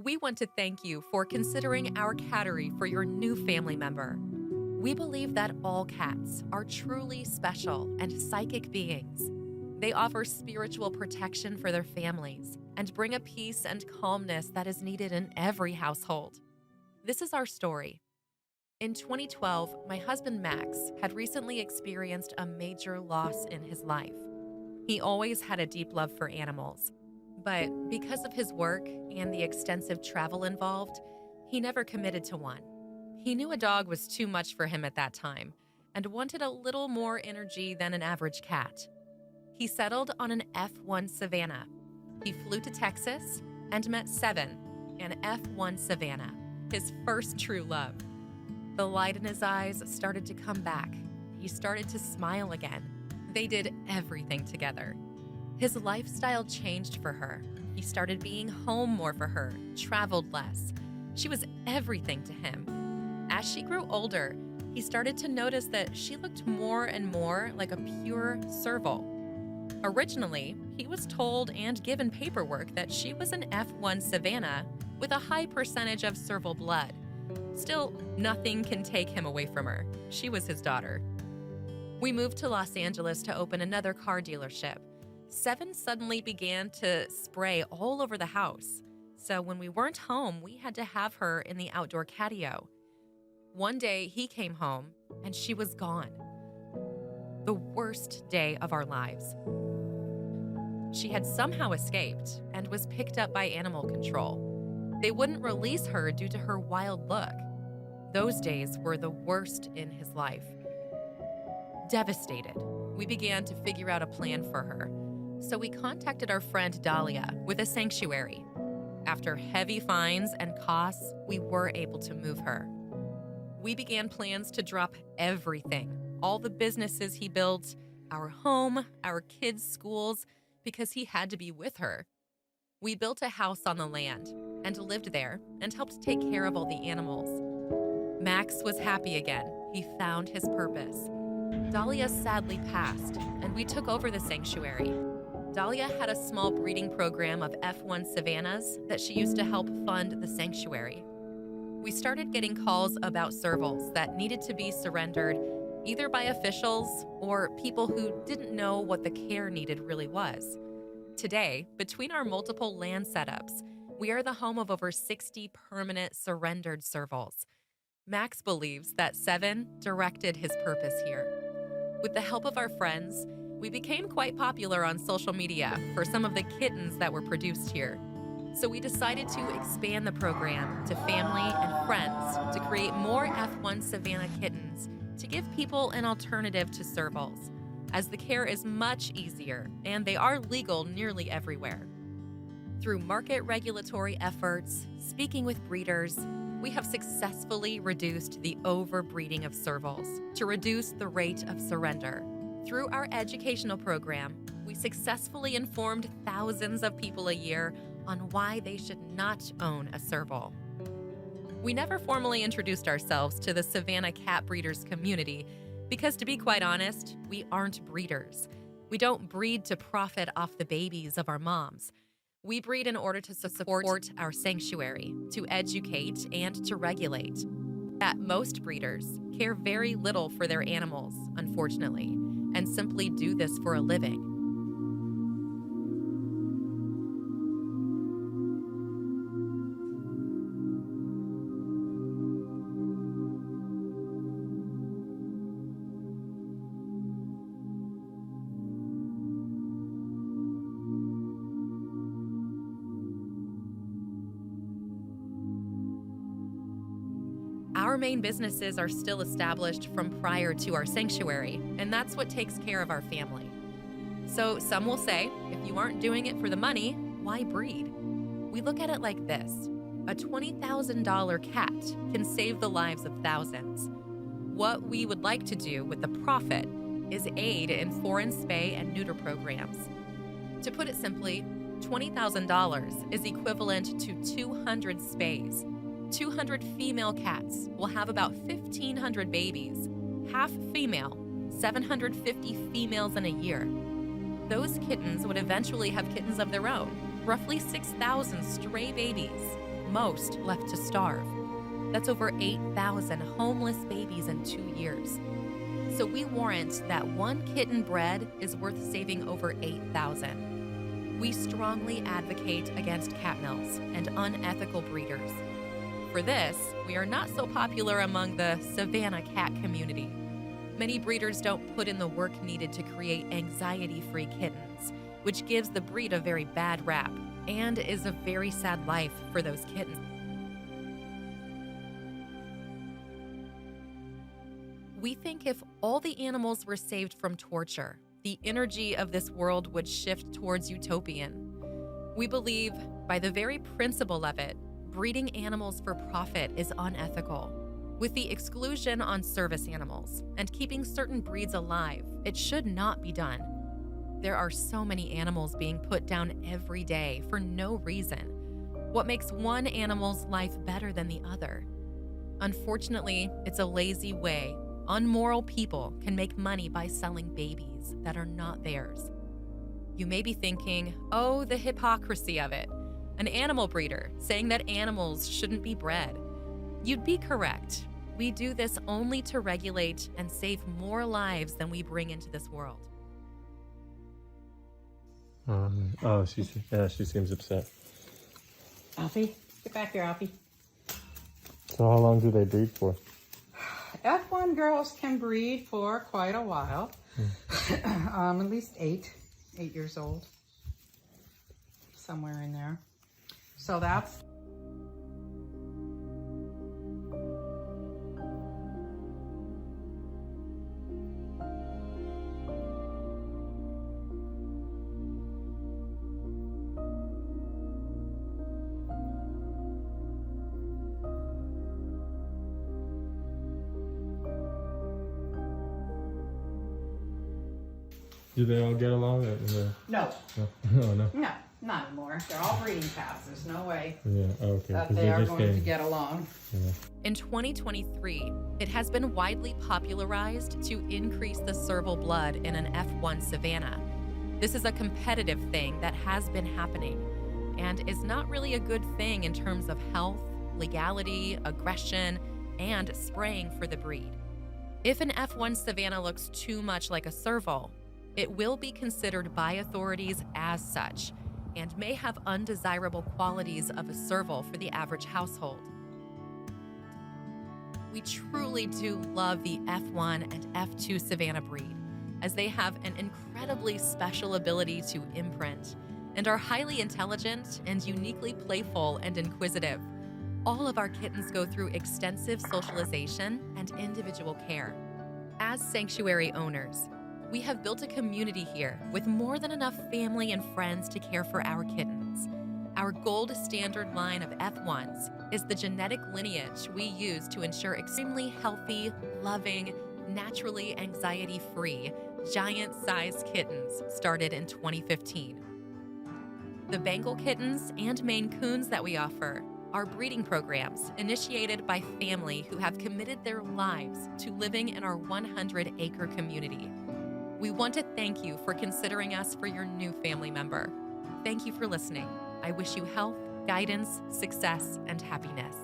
We want to thank you for considering our cattery for your new family member. We believe that all cats are truly special and psychic beings. They offer spiritual protection for their families and bring a peace and calmness that is needed in every household. This is our story. In 2012, my husband Max had recently experienced a major loss in his life. He always had a deep love for animals, but because of his work and the extensive travel involved, he never committed to one. He knew a dog was too much for him at that time and wanted a little more energy than an average cat. He settled on an F1 Savannah. He flew to Texas and met Seven, an F1 Savannah, his first true love. The light in his eyes started to come back. He started to smile again. They did everything together. His lifestyle changed for her. He started being home more for her, traveled less. She was everything to him. As she grew older, he started to notice that she looked more and more like a pure serval. Originally, he was told and given paperwork that she was an F1 Savannah with a high percentage of serval blood. Still, nothing can take him away from her. She was his daughter. We moved to Los Angeles to open another car dealership. Seven suddenly began to spray all over the house. So when we weren't home, we had to have her in the outdoor catio. One day, he came home and she was gone. The worst day of our lives. She had somehow escaped and was picked up by animal control. They wouldn't release her due to her wild look. Those days were the worst in his life. Devastated, we began to figure out a plan for her. So we contacted our friend Dahlia with a sanctuary. After heavy fines and costs, we were able to move her. We began plans to drop everything, all the businesses he built, our home, our kids' schools, because he had to be with her. We built a house on the land and lived there and helped take care of all the animals. Max was happy again. He found his purpose. Dahlia sadly passed, and we took over the sanctuary. Dahlia had a small breeding program of F1 Savannahs that she used to help fund the sanctuary. We started getting calls about servals that needed to be surrendered either by officials or people who didn't know what the care needed really was. Today, between our multiple land setups, we are the home of over 60 permanent surrendered servals. Max believes that Seven directed his purpose here. With the help of our friends, we became quite popular on social media for some of the kittens that were produced here. So we decided to expand the program to family and friends to create more F1 Savannah kittens to give people an alternative to servals, as the care is much easier and they are legal nearly everywhere. Through market regulatory efforts, speaking with breeders, we have successfully reduced the overbreeding of servals to reduce the rate of surrender. Through our educational program, we successfully informed thousands of people a year on why they should not own a serval. We never formally introduced ourselves to the Savannah cat breeders community because, to be quite honest, we aren't breeders. We don't breed to profit off the babies of our moms. We breed in order to support our sanctuary, to educate, and to regulate. That most breeders care very little for their animals, unfortunately, and simply do this for a living. Our main businesses are still established from prior to our sanctuary, and that's what takes care of our family. So some will say, if you aren't doing it for the money, why breed? We look at it like this. A $20,000 cat can save the lives of thousands. What we would like to do with the profit is aid in foreign spay and neuter programs. To put it simply, $20,000 is equivalent to 200 spays. 200 female cats will have about 1,500 babies, half female, 750 females in a year. Those kittens would eventually have kittens of their own, roughly 6,000 stray babies. most left to starve. That's over 8,000 homeless babies in 2 years. So we warrant that one kitten bred is worth saving over 8,000. We strongly advocate against cat mills and unethical breeders. For this, we are not so popular among the Savannah cat community. Many breeders don't put in the work needed to create anxiety-free kittens, which gives the breed a very bad rap and is a very sad life for those kittens. We think if all the animals were saved from torture, the energy of this world would shift towards utopian. We believe, by the very principle of it, breeding animals for profit is unethical. With the exclusion on service animals and keeping certain breeds alive, it should not be done. There are so many animals being put down every day for no reason. What makes one animal's life better than the other? Unfortunately, it's a lazy way. Unmoral people can make money by selling babies that are not theirs. You may be thinking, oh, the hypocrisy of it. An animal breeder saying that animals shouldn't be bred. You'd be correct. We do this only to regulate and save more lives than we bring into this world. She seems upset. Alfie, get back here, Alfie. So how long do they breed for? F1 girls can breed for quite a while. At least 8 years old. Somewhere in there. So that's... Do they all get along? No. No, no. No, not anymore. They're all breeding cats. There's no way Okay. that they are going to get along. Yeah. In 2023, it has been widely popularized to increase the serval blood in an F1 Savannah. This is a competitive thing that has been happening and is not really a good thing in terms of health, legality, aggression, and spraying for the breed. If an F1 Savannah looks too much like a serval, it will be considered by authorities as such and may have undesirable qualities of a serval for the average household. We truly do love the F1 and F2 Savannah breed, as they have an incredibly special ability to imprint and are highly intelligent and uniquely playful and inquisitive. All of our kittens go through extensive socialization and individual care. As sanctuary owners, we have built a community here with more than enough family and friends to care for our kittens. Our gold standard line of F1s is the genetic lineage we use to ensure extremely healthy, loving, naturally anxiety-free, giant-sized kittens started in 2015. The Bengal kittens and Maine Coons that we offer are breeding programs initiated by family who have committed their lives to living in our 100-acre community. We want to thank you for considering us for your new family member. Thank you for listening. I wish you health, guidance, success, and happiness.